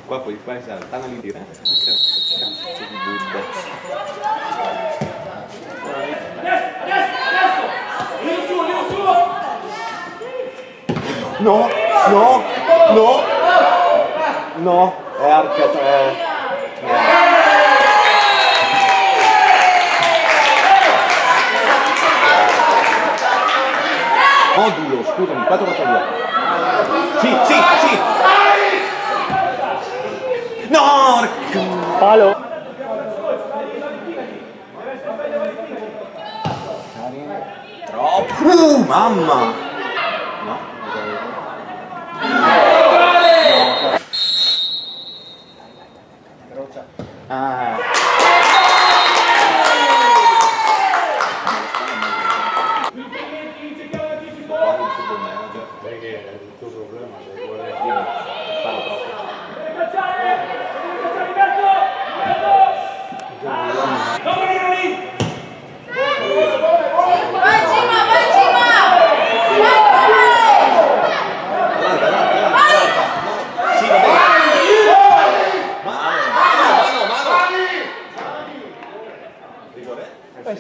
Qua poi fai saltare lì dire. Cazzo di Buddha. No, no, no, no, è arca 3. Modulo, scusami, 4-4-2. Sì, sì, sì. No, porca. Palo. Troppo. Mamma. No. Ah.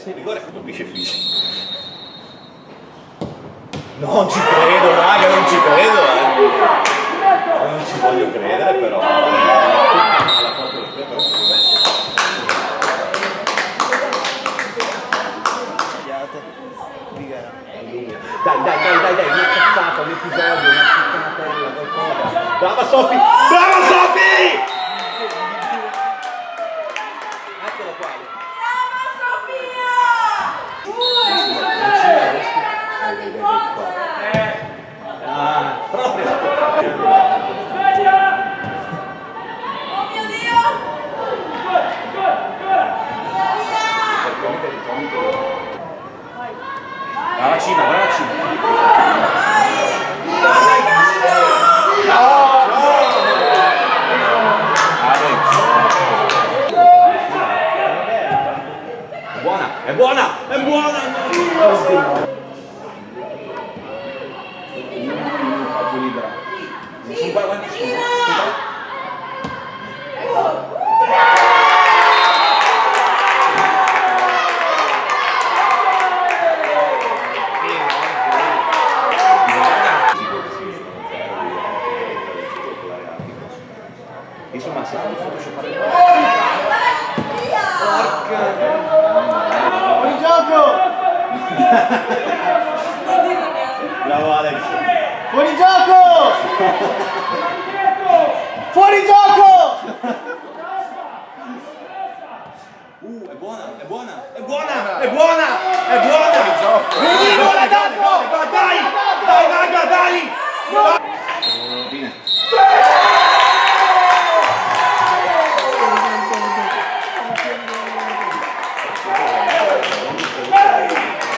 Rigore colpisce fisico. Non ci credo, raga, non ci credo, non ci voglio credere, però. Dai, una cazzata, un episodio, una piccanatella, qualcosa. Brava Sofi! Brava Sofi! Eccolo qua. Proprio. Oh mio Dio! Brava Cima, brava Cima. È buona, è buona, è buona! Sono qua quanti sono? Insomma, se fanno photoshopare. Porca! Fuori gioco! Bravo Alex! Fuori gioco! Fuori gioco! È buona, è buona, è buona, è buona, è buona! Dai! Dai, raga, dai!